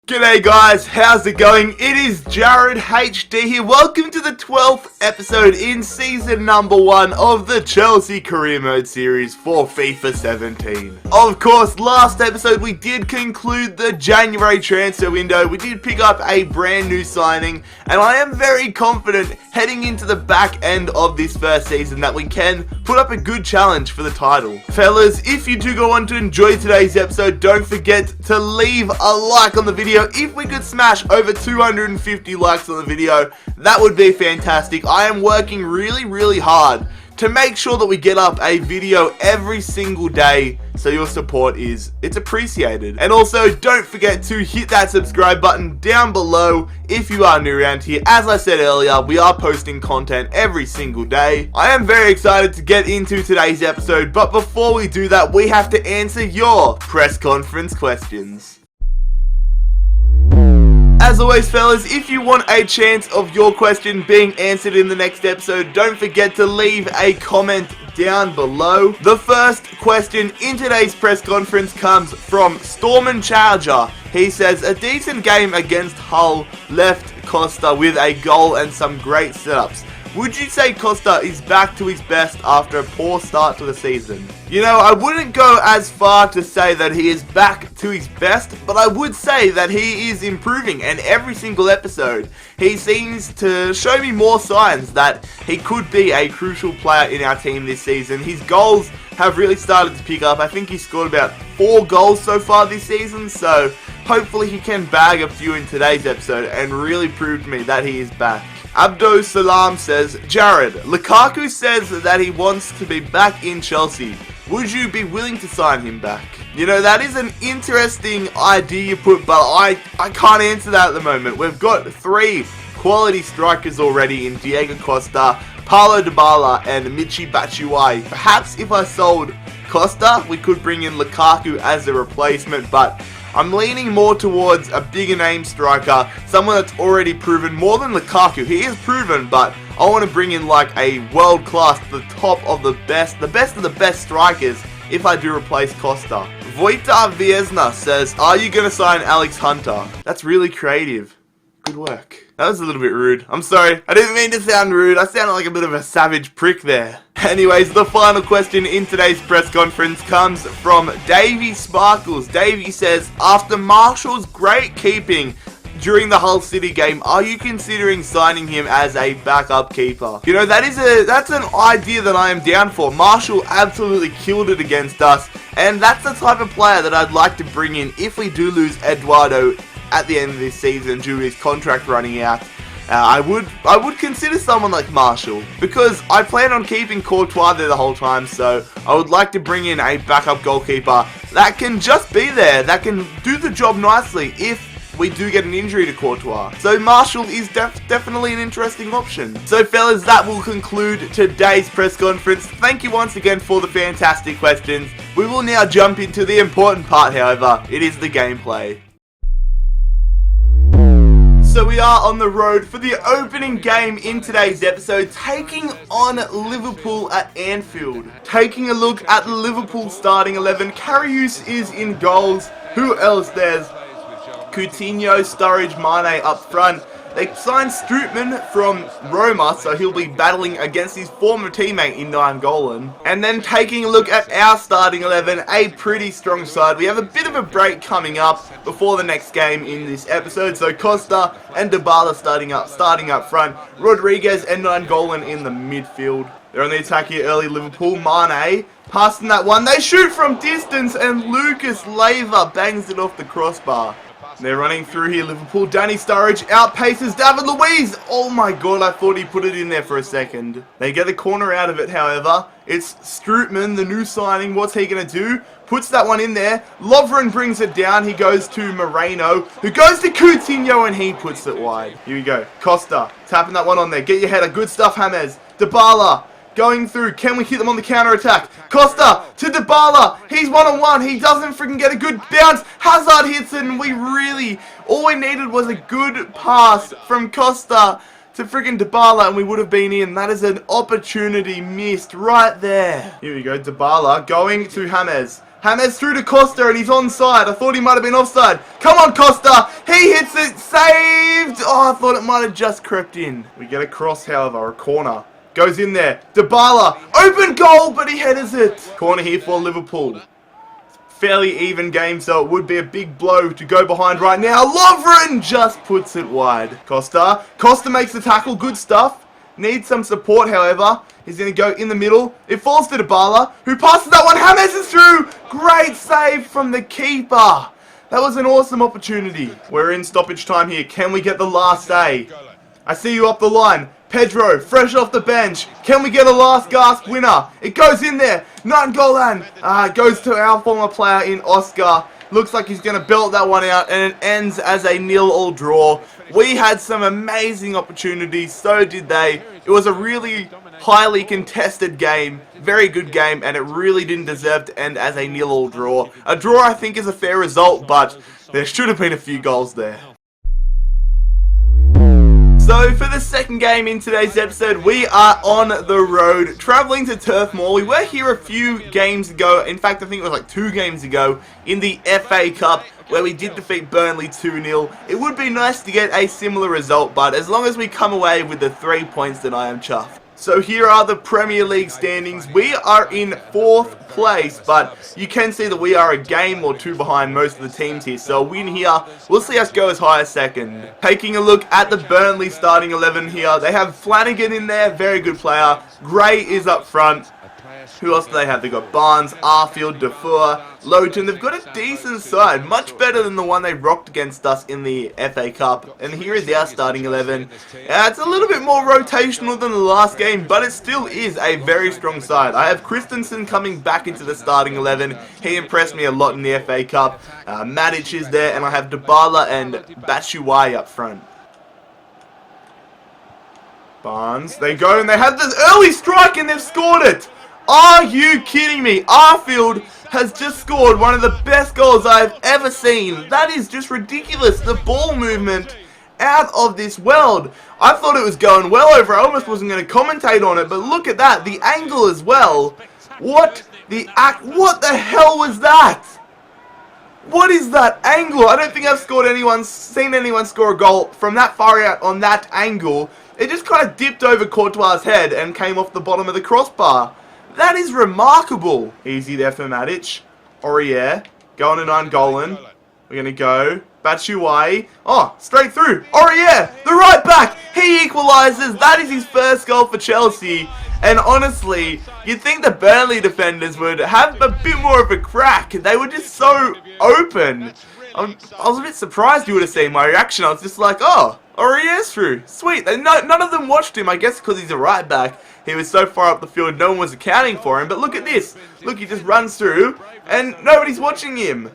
G'day guys, how's it going? It is JarradHD here. Welcome to the 12th episode in season number 1 of the Chelsea Career Mode series for FIFA 17. Of course, last episode we did conclude the January transfer window. We did pick up a brand new signing, and I am very confident heading into the back end of this first season that we can put up a good challenge for the title. Fellas, if you do go on to enjoy today's episode, don't forget to leave a like on the video. If we could smash over 250 likes on the video, that would be fantastic. I am working really hard to make sure that we get up a video every single day, so your support it's appreciated. And also, don't forget to hit that subscribe button down below if you are new around here. As I said earlier, we are posting content every single day. I am very excited to get into today's episode, but before we do that, we have to answer your press conference questions. As always, fellas, if you want a chance of your question being answered in the next episode, don't forget to leave a comment down below. The first question in today's press conference comes from Storm & Charger. He says, a decent game against Hull left Costa with a goal and some great setups. Would you say Costa is back to his best after a poor start to the season? You know, I wouldn't go as far to say that he is back to his best, but I would say that he is improving, and every single episode he seems to show me more signs that he could be a crucial player in our team this season. His goals have really started to pick up. I think he scored about 4 goals so far this season, so hopefully he can bag a few in today's episode and really prove to me that he is back. Abdo Salam says, Jared, Lukaku says that he wants to be back in Chelsea. Would you be willing to sign him back? You know, that is an interesting idea you put, but I can't answer that at the moment. We've got 3 quality strikers already in Diego Costa, Paulo Dybala, and Michy Batshuayi. Perhaps if I sold Costa, we could bring in Lukaku as a replacement, but I'm leaning more towards a bigger name striker, someone that's already proven more than Lukaku. He is proven, but I want to bring in like a world class, the top of the best of the best strikers if I do replace Costa. Vojta Viesna says, are you going to sign Alex Hunter? That's really creative. Good work. That was a little bit rude. I'm sorry. I didn't mean to sound rude. I sounded like a bit of a savage prick there. Anyways, the final question in today's press conference comes from Davey Sparkles. Davey says, after Marshall's great keeping during the Hull City game, are you considering signing him as a backup keeper? You know, that's an idea that I am down for. Marshall absolutely killed it against us, and that's the type of player that I'd like to bring in if we do lose Eduardo at the end of this season due to his contract running out. I would consider someone like Marshall, because I plan on keeping Courtois there the whole time, so I would like to bring in a backup goalkeeper that can just be there, that can do the job nicely if we do get an injury to Courtois. So Marshall is definitely an interesting option. So fellas, that will conclude today's press conference. Thank you once again for the fantastic questions. We will now jump into the important part, however. It is the gameplay. So we are on the road for the opening game in today's episode, taking on Liverpool at Anfield. Taking a look at the Liverpool starting 11, Karius is in goals. Who else? There's Coutinho, Sturridge, Mane up front. They signed Strootman from Roma, so he'll be battling against his former teammate in Nainggolan. And then taking a look at our starting 11, a pretty strong side. We have a bit of a break coming up before the next game in this episode, so Costa and Dybala starting up front, Rodriguez and Nainggolan in the midfield. They're on the attack here early, Liverpool. Mane passing that one. They shoot from distance, and Lucas Leiva bangs it off the crossbar. They're running through here, Liverpool. Danny Sturridge outpaces David Luiz. Oh my god, I thought he put it in there for a second. They get the corner out of it, however. It's Strootman, the new signing. What's he going to do? Puts that one in there. Lovren brings it down. He goes to Moreno, who goes to Coutinho, and he puts it wide. Here we go. Costa, tapping that one on there. Get your header. Good stuff, James. Dybala. Going through, can we hit them on the counter-attack? Costa to Dybala, he's one-on-one, he doesn't freaking get a good bounce. Hazard hits it, and all we needed was a good pass from Costa to freaking Dybala, and we would have been in. That is an opportunity missed right there. Here we go, Dybala going to James. James through to Costa and he's onside. I thought he might have been offside. Come on, Costa. He hits it. Saved. Oh, I thought it might have just crept in. We get a cross, however, a corner. Goes in there. Dybala. Open goal, but he headers it. Corner here for Liverpool. Fairly even game, so it would be a big blow to go behind right now. Lovren just puts it wide. Costa. Costa makes the tackle. Good stuff. Needs some support, however. He's going to go in the middle. It falls to Dybala, who passes that one. James is through. Great save from the keeper. That was an awesome opportunity. We're in stoppage time here. Can we get the last A? I see you up the line. Pedro, fresh off the bench. Can we get a last gasp winner? It goes in there. Nangolan goes to our former player in Oscar. Looks like he's going to belt that one out, and it ends as a 0-0 draw. We had some amazing opportunities, so did they. It was a really highly contested game, very good game, and it really didn't deserve to end as a 0-0 draw. A draw, I think, is a fair result, but there should have been a few goals there. So for the second game in today's episode, we are on the road, travelling to Turf Moor. We were here a few games ago, in fact I think it was like 2 games ago, in the FA Cup, where we did defeat Burnley 2-0. It would be nice to get a similar result, but as long as we come away with the 3 points, then I am chuffed. So here are the Premier League standings. We are in 4th place, but you can see that we are a game or 2 behind most of the teams here. So a win here, we'll see us go as high as 2nd. Taking a look at the Burnley starting 11 here. They have Flanagan in there, very good player. Gray is up front. Who else do they have? They've got Barnes, Arfield, Defoe, Lowton. They've got a decent side, much better than the one they rocked against us in the FA Cup. And here is our starting 11. It's a little bit more rotational than the last game, but it still is a very strong side. I have Christensen coming back into the starting 11. He impressed me a lot in the FA Cup. Matic is there, and I have Dybala and Batshuayi up front. Barnes, they go, and they have this early strike, and they've scored it! Are you kidding me? Arfield has just scored one of the best goals I've ever seen. That is just ridiculous. The ball movement out of this world. I thought it was going well over. I almost wasn't going to commentate on it, but look at that. The angle as well. What the hell was that? What is that angle? I don't think I've seen anyone score a goal from that far out on that angle. It just kind of dipped over Courtois' head and came off the bottom of the crossbar. That is remarkable. Easy there for Matic. Aurier. Going to Nangolan. We're going to go. Batshuayi. Oh, straight through. Aurier, the right back. He equalises. That is his first goal for Chelsea. And honestly, you'd think the Burnley defenders would have a bit more of a crack. They were just so open. I was a bit surprised you would have seen my reaction. I was just like, oh, Aurier's through. Sweet. None of them watched him, I guess because he's a right back. He was so far up the field, no one was accounting for him. But look at this. Look, he just runs through, and nobody's watching him.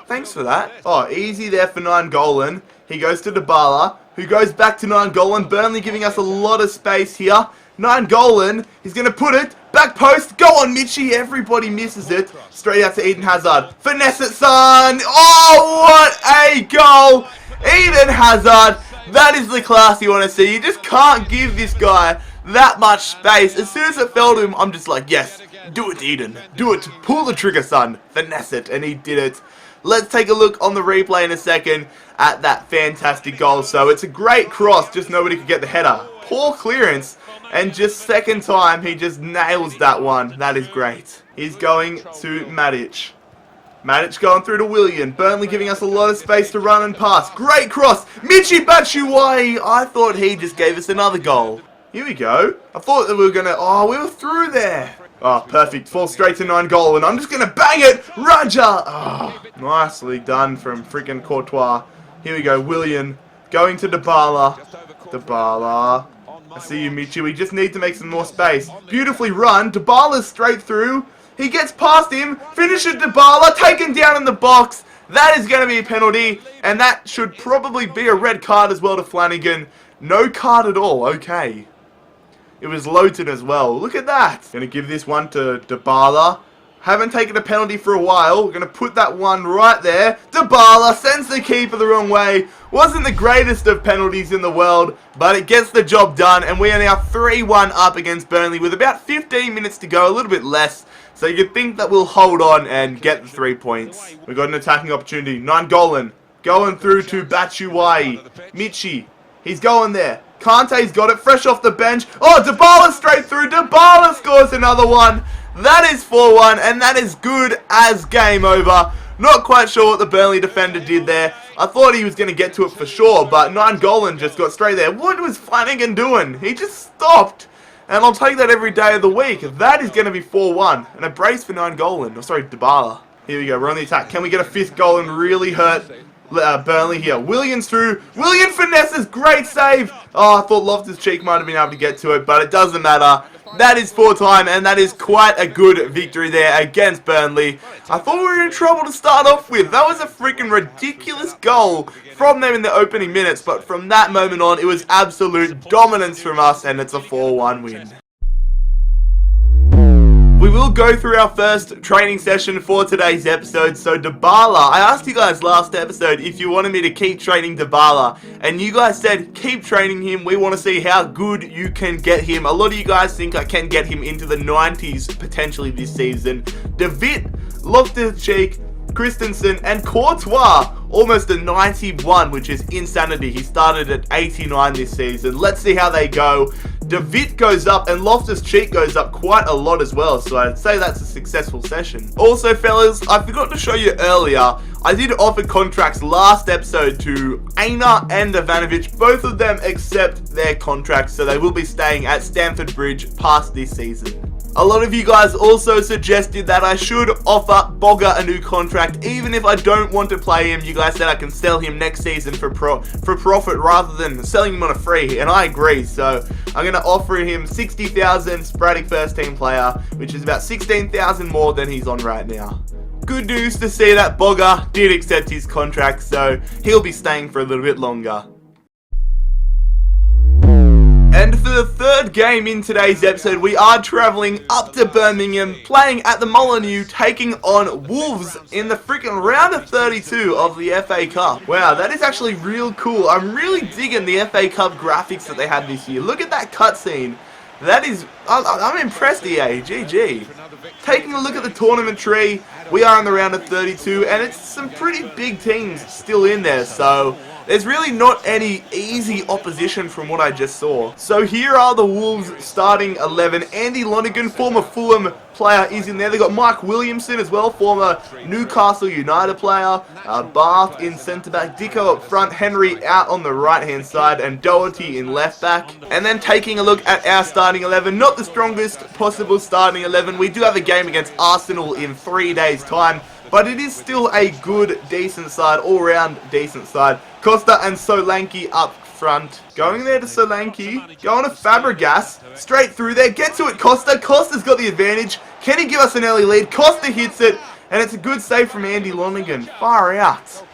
Thanks for that. Oh, easy there for Nangolan. He goes to Dybala, who goes back to Nangolan. Burnley giving us a lot of space here. Nangolan, he's going to put it. Back post. Go on, Mitchie. Everybody misses it. Straight out to Eden Hazard. Finesse it, son. Oh, what a goal. Eden Hazard. That is the class you want to see. You just can't give this guy that much space. As soon as it fell to him, I'm just like, yes, do it, Eden. Do it. Pull the trigger, son. Finesse it. And he did it. Let's take a look on the replay in a second at that fantastic goal. So it's a great cross. Just nobody could get the header. Poor clearance. And just second time, he just nails that one. That is great. He's going to Matic. Matic going through to Willian. Burnley giving us a lot of space to run and pass. Great cross. Michy Batshuayi. I thought he just gave us another goal. Here we go. I thought that we were going to... Oh, we were through there. Oh, perfect. Fall straight to Nangolan, and I'm just going to bang it. Raja. Oh, nicely done from freaking Courtois. Here we go. Willian going to Dybala. Dybala. I see you, Michi. We just need to make some more space. Beautifully run. Dybala's straight through. He gets past him. Finish it, Dybala. Taken down in the box. That is going to be a penalty. And that should probably be a red card as well to Flanagan. No card at all. Okay. It was Lowton as well. Look at that. Going to give this one to Dybala. Haven't taken a penalty for a while. We're going to put that one right there. Dybala sends the keeper the wrong way. Wasn't the greatest of penalties in the world, but it gets the job done. And we are now 3-1 up against Burnley with about 15 minutes to go, a little bit less. So you'd think that we'll hold on and get the 3 points. We've got an attacking opportunity. Nainggolan going through to Batshuayi. Michi. He's going there. Kante's got it fresh off the bench. Oh, Dybala straight through. Dybala scores another one. That is 4-1, and that is good as game over. Not quite sure what the Burnley defender did there. I thought he was going to get to it for sure, but Nainggolan just got straight there. What was Flanagan doing? He just stopped. And I'll take that every day of the week. That is going to be 4-1. And a brace for Nainggolan. Oh, sorry, Dybala. Here we go. We're on the attack. Can we get a fifth goal and really hurt Burnley here? Williams through. William finesses. Great save. Oh, I thought Loftus-Cheek might have been able to get to it, but it doesn't matter. That is 4-time, and that is quite a good victory there against Burnley. I thought we were in trouble to start off with. That was a freaking ridiculous goal from them in the opening minutes, but from that moment on, it was absolute dominance from us, and it's a 4-1 win. We will go through our first training session for today's episode. So Dybala, I asked you guys last episode if you wanted me to keep training Dybala, and you guys said keep training him. We want to see how good you can get him. A lot of you guys think I can get him into the 90s potentially this season. De Ligt, Loftus-Cheek, Christensen and Courtois almost a 91, which is insanity. He started at 89 this season. Let's see how they go. De Ligt goes up and Loftus-Cheek goes up quite a lot as well, so I'd say that's a successful session. Also, fellas, I forgot to show you earlier, I did offer contracts last episode to Aina and Ivanovic. Both of them accept their contracts, so they will be staying at Stamford Bridge past this season. A lot of you guys also suggested that I should offer Bogger a new contract, even if I don't want to play him. You guys said I can sell him next season for profit rather than selling him on a free, and I agree. So I'm going to offer him 60,000 sporadic first team player, which is about 16,000 more than he's on right now. Good news to see that Bogger did accept his contract, so he'll be staying for a little bit longer. And for the third game in today's episode, we are travelling up to Birmingham, playing at the Molineux, taking on Wolves in the freaking round of 32 of the FA Cup. Wow, that is actually real cool. I'm really digging the FA Cup graphics that they had this year. Look at that cutscene. That is, I'm impressed, EA. GG. Taking a look at the tournament tree, we are in the round of 32, and it's some pretty big teams still in there, so there's really not any easy opposition from what I just saw. So here are the Wolves starting 11. Andy Lonergan, former Fulham player, is in there. They've got Mike Williamson as well, former Newcastle United player. Bath in centre-back. Dicko up front. Henry out on the right-hand side. And Doherty in left-back. And then taking a look at our starting 11. Not the strongest possible starting 11. We do have a game against Arsenal in 3 days' time, but it is still a good, decent side, all-round decent side. Costa and Solanke up front. Going there to Solanke. Going to Fabregas. Straight through there. Get to it, Costa. Costa's got the advantage. Can he give us an early lead? Costa hits it. And it's a good save from Andy Lonergan. Far out.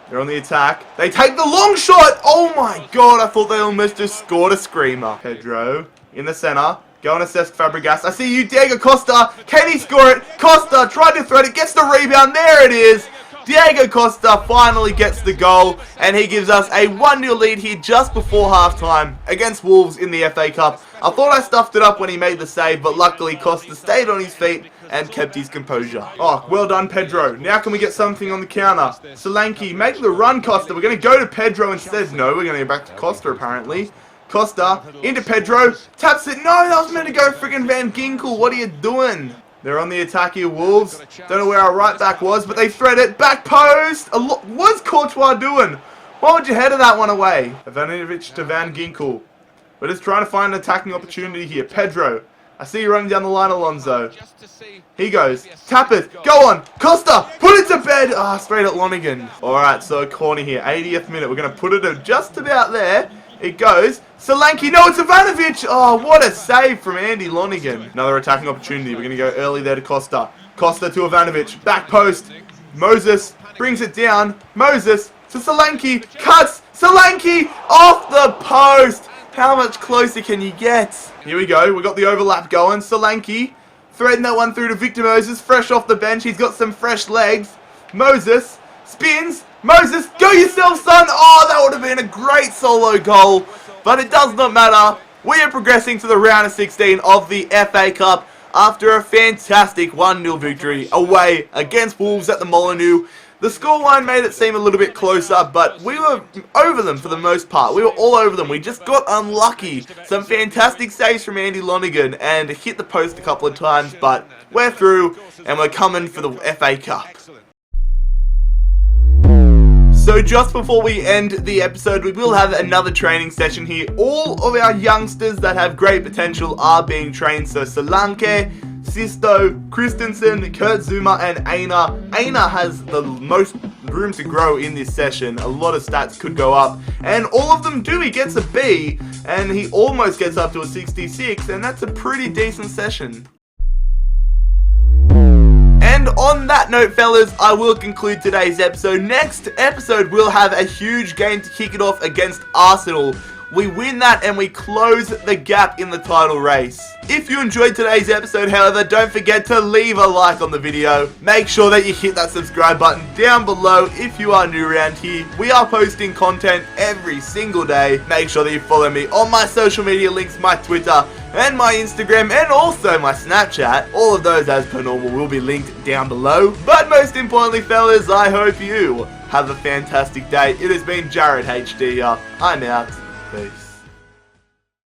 They're on the attack. They take the long shot. Oh my god. I thought they almost just scored a screamer. Pedro in the centre. Go and assess Fabregas. I see you, Diego Costa. Can he score it? Costa tried to thread it. Gets the rebound. There it is. Diego Costa finally gets the goal, and he gives us a 1-0 lead here just before halftime against Wolves in the FA Cup. I thought I stuffed it up when he made the save, but luckily Costa stayed on his feet and kept his composure. Oh, well done, Pedro. Now can we get something on the counter? Solanke, make the run, Costa. We're going to go to Pedro instead. No, we're going to go back to Costa, apparently. Costa, into Pedro, taps it. No, that was meant to go freaking Van Ginkel. What are you doing? They're on the attack here, Wolves. Don't know where our right back was, but they thread it. Back post. What's Courtois doing? Why would you header that one away? Ivanovic to Van Ginkel. We're just trying to find an attacking opportunity here. Pedro. I see you running down the line, Alonso. He goes. Tap it. Go on. Costa. Put it to bed. Ah, straight at Lonergan. Alright, so a corner here. 80th minute. We're going to put it just about there. It goes. Solanke. No, it's Ivanovic. Oh, what a save from Andy Lonergan. Another attacking opportunity. We're going to go early there to Costa. Costa to Ivanovic. Back post. Moses brings it down. Moses to Solanke. Cuts. Solanke off the post. How much closer can you get? Here we go. We got the overlap going. Solanke threading that one through to Victor Moses, fresh off the bench. He's got some fresh legs. Moses spins. Moses, go yourself, son. Oh, that would have been a great solo goal. But it does not matter. We are progressing to the round of 16 of the FA Cup after a fantastic 1-0 victory away against Wolves at the Molineux. The scoreline made it seem a little bit closer, but we were over them for the most part. We were all over them. We just got unlucky. Some fantastic saves from Andy Lonergan and hit the post a couple of times, but we're through and we're coming for the FA Cup. So just before we end the episode, we will have another training session here. All of our youngsters that have great potential are being trained. So Solanke, Sisto, Christensen, Kurt Zuma, and Aina. Aina has the most room to grow in this session. A lot of stats could go up, and all of them do. He gets a B, and he almost gets up to a 66, and that's a pretty decent session. And on that note, fellas, I will conclude today's episode. Next episode, we'll have a huge game to kick it off against Arsenal. We win that and we close the gap in the title race. If you enjoyed today's episode, however, don't forget to leave a like on the video. Make sure that you hit that subscribe button down below if you are new around here. We are posting content every single day. Make sure that you follow me on my social media links, my Twitter and my Instagram, and also my Snapchat. All of those, as per normal, will be linked down below. But most importantly, fellas, I hope you have a fantastic day. It has been JarradHD. I'm out. Peace.